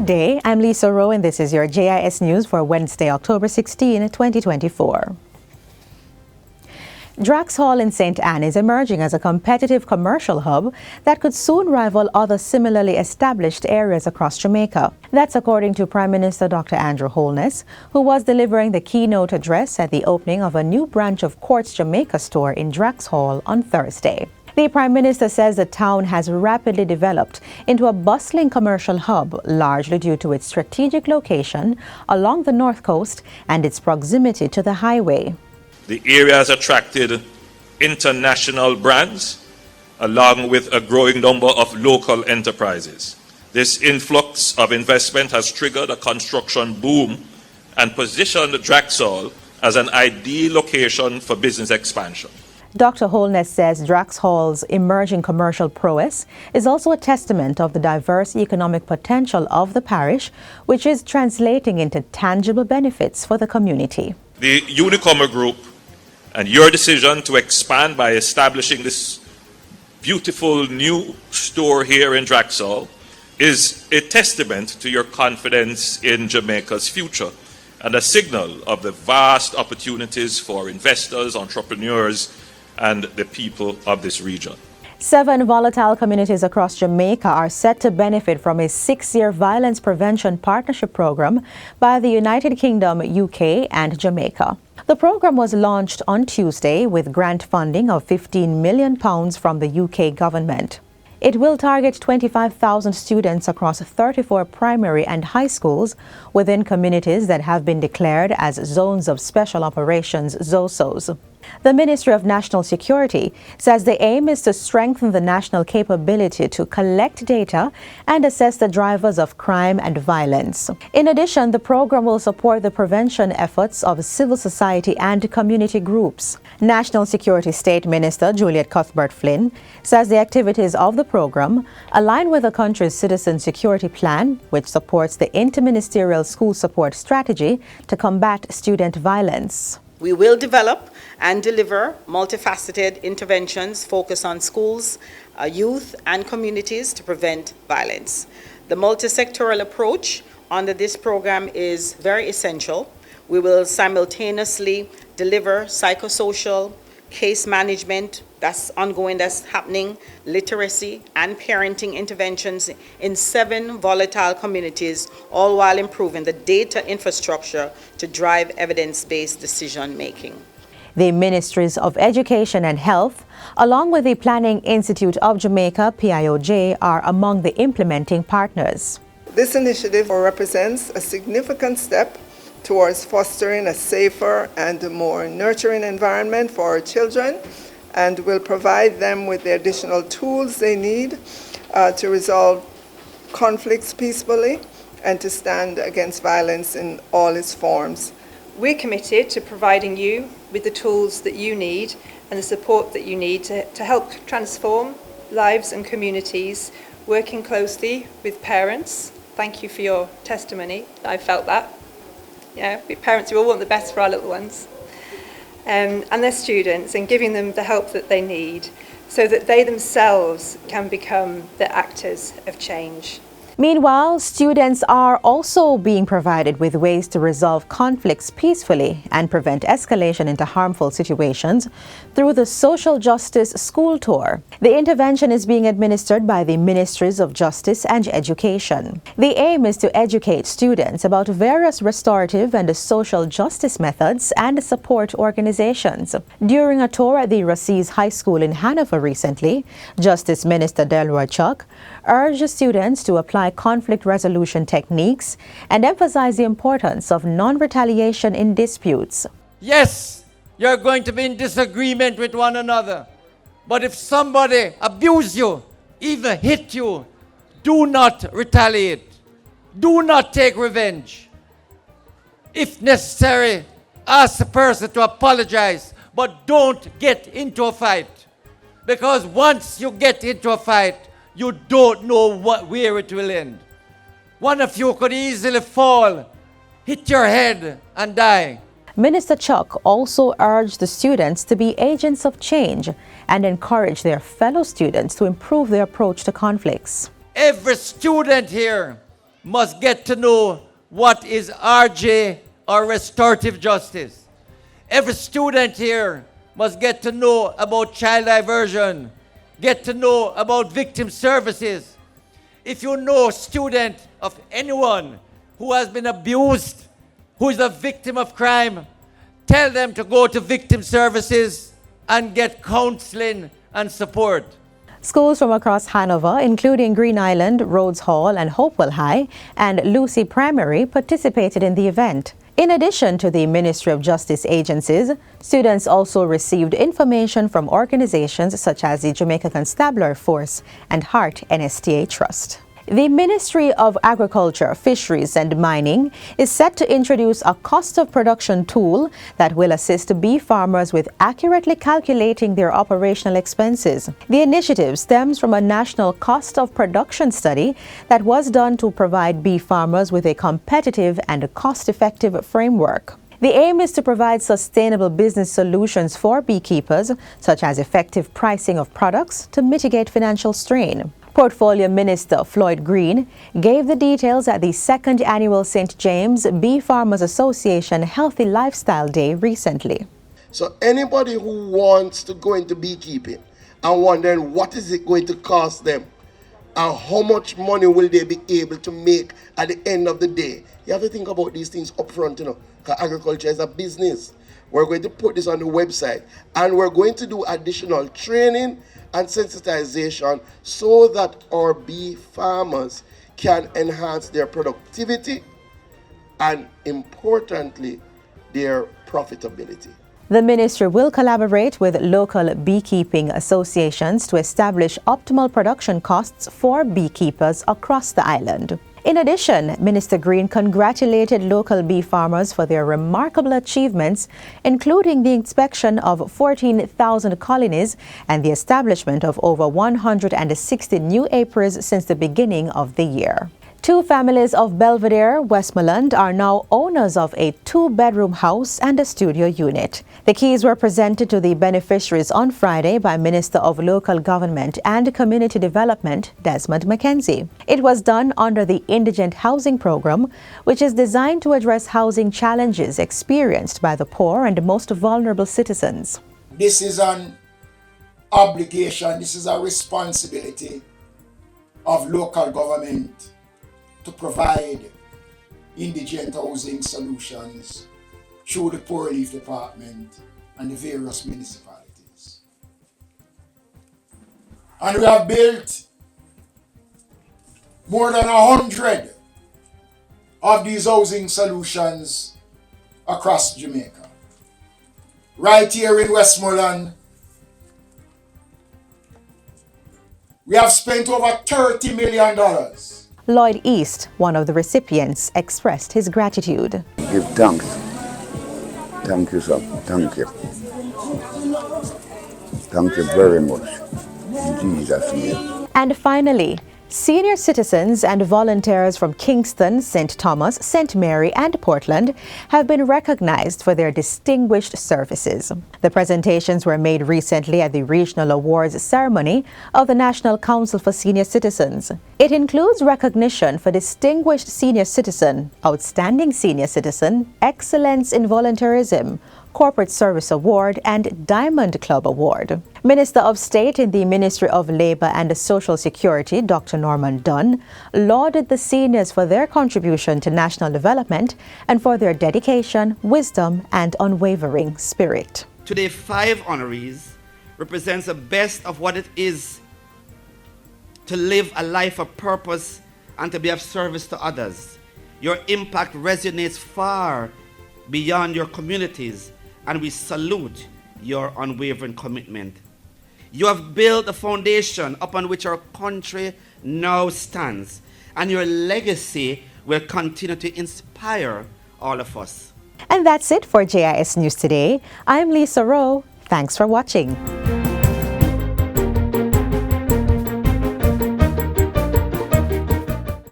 Good day, I'm Lisa Rowe and this is your JIS News for Wednesday, October 16, 2024. Drax Hall in St. Anne is emerging as a competitive commercial hub that could soon rival other similarly established areas across Jamaica. That's according to Prime Minister Dr. Andrew Holness, who was delivering the keynote address at the opening of a new branch of Quartz Jamaica store in Drax Hall on Thursday. The Prime Minister says the town has rapidly developed into a bustling commercial hub, largely due to its strategic location along the north coast and its proximity to the highway. The area has attracted international brands, along with a growing number of local enterprises. This influx of investment has triggered a construction boom and positioned Drax Hall as an ideal location for business expansion. Dr. Holness says Drax Hall's emerging commercial prowess is also a testament of the diverse economic potential of the parish, which is translating into tangible benefits for the community. The Unicomer Group and your decision to expand by establishing this beautiful new store here in Drax Hall is a testament to your confidence in Jamaica's future and a signal of the vast opportunities for investors, entrepreneurs, and the people of this region. 7 volatile communities across Jamaica are set to benefit from a 6-year violence prevention partnership program by the United Kingdom, UK, and Jamaica. The program was launched on Tuesday with grant funding of £15 million from the UK government. It will target 25,000 students across 34 primary and high schools within communities that have been declared as Zones of Special Operations, ZOSOs. The Ministry of National Security says the aim is to strengthen the national capability to collect data and assess the drivers of crime and violence. In addition, the program will support the prevention efforts of civil society and community groups. National Security State Minister Juliet Cuthbert-Flynn says the activities of the program align with the country's Citizen Security Plan, which supports the Interministerial School Support Strategy to combat student violence. We will develop and deliver multifaceted interventions focused on schools, youth, and communities to prevent violence. The multi-sectoral approach under this program is very essential. We will simultaneously deliver psychosocial, case management, that's ongoing, that's happening, literacy and parenting interventions in 7 volatile communities, all while improving the data infrastructure to drive evidence-based decision-making. The Ministries of Education and Health, along with the Planning Institute of Jamaica, PIOJ, are among the implementing partners. This initiative represents a significant step towards fostering a safer and a more nurturing environment for our children, and will provide them with the additional tools they need to resolve conflicts peacefully and to stand against violence in all its forms. We're committed to providing you with the tools that you need and the support that you need to help transform lives and communities, working closely with parents. Thank you for your testimony. I felt that. Yeah, we parents, we all want the best for our little ones. And their students, and giving them the help that they need so that they themselves can become the actors of change. Meanwhile, students are also being provided with ways to resolve conflicts peacefully and prevent escalation into harmful situations through the Social Justice School Tour. The intervention is being administered by the Ministries of Justice and Education. The aim is to educate students about various restorative and social justice methods and support organizations. During a tour at the Rasis High School in Hanover recently, Justice Minister Delroy Chuck urged students to apply conflict resolution techniques and emphasize the importance of non-retaliation in disputes. Yes, you're going to be in disagreement with one another, but if somebody abuse you, even hit you, do not retaliate. Do not take revenge. If necessary, ask the person to apologize, but don't get into a fight. Because once you get into a fight, you don't know where it will end. One of you could easily fall, hit your head, and die. Minister Chuck also urged the students to be agents of change and encourage their fellow students to improve their approach to conflicts. Every student here must get to know what is RJ or restorative justice. Every student here must get to know about child diversion, get to know about victim services. If you know a student of anyone who has been abused, who is a victim of crime, tell them to go to victim services and get counseling and support. Schools from across Hanover, including Green Island, Rhodes Hall and Hopewell High and Lucy Primary, participated in the event. In addition to the Ministry of Justice agencies, students also received information from organizations such as the Jamaica Constabulary Force and Heart NSTA Trust. The Ministry of Agriculture, Fisheries and Mining is set to introduce a cost of production tool that will assist bee farmers with accurately calculating their operational expenses. The initiative stems from a national cost of production study that was done to provide bee farmers with a competitive and cost-effective framework. The aim is to provide sustainable business solutions for beekeepers, such as effective pricing of products to mitigate financial strain. Portfolio Minister Floyd Green gave the details at the second annual St. James Bee Farmers Association Healthy Lifestyle Day recently. So anybody who wants to go into beekeeping and wondering what is it going to cost them and how much money will they be able to make at the end of the day, you have to think about these things up front, because agriculture is a business. We're going to put this on the website and we're going to do additional training and sensitization so that our bee farmers can enhance their productivity and, importantly, their profitability. The ministry will collaborate with local beekeeping associations to establish optimal production costs for beekeepers across the island. In addition, Minister Green congratulated local bee farmers for their remarkable achievements, including the inspection of 14,000 colonies and the establishment of over 160 new apiaries since the beginning of the year. Two families of Belvedere, Westmoreland, are now owners of a two-bedroom house and a studio unit. The keys were presented to the beneficiaries on Friday by Minister of Local Government and Community Development, Desmond McKenzie. It was done under the Indigent Housing Program, which is designed to address housing challenges experienced by the poor and most vulnerable citizens. This is an obligation, this is a responsibility of local government to provide indigent housing solutions through the Poor Relief Department and the various municipalities. And we have built more than 100 of these housing solutions across Jamaica. Right here in Westmoreland, we have spent over $30 million. Lloyd East, one of the recipients, expressed his gratitude. Give thanks. Thank you, sir. Thank you. Thank you very much. In Jesus' name. And finally, senior citizens and volunteers from Kingston, St. Thomas, St. Mary and Portland have been recognized for their distinguished services. The presentations were made recently at the Regional Awards ceremony of the National Council for Senior Citizens. It includes recognition for Distinguished Senior Citizen, Outstanding Senior Citizen, Excellence in Volunteerism, Corporate Service Award and Diamond Club Award. Minister of State in the Ministry of Labour and Social Security, Dr. Norman Dunn, lauded the seniors for their contribution to national development and for their dedication, wisdom and unwavering spirit. Today, 5 honorees represents the best of what it is to live a life of purpose and to be of service to others. Your impact resonates far beyond your communities, and we salute your unwavering commitment. You have built a foundation upon which our country now stands, and your legacy will continue to inspire all of us. And that's it for JIS News Today. I'm Lisa Rowe. Thanks for watching.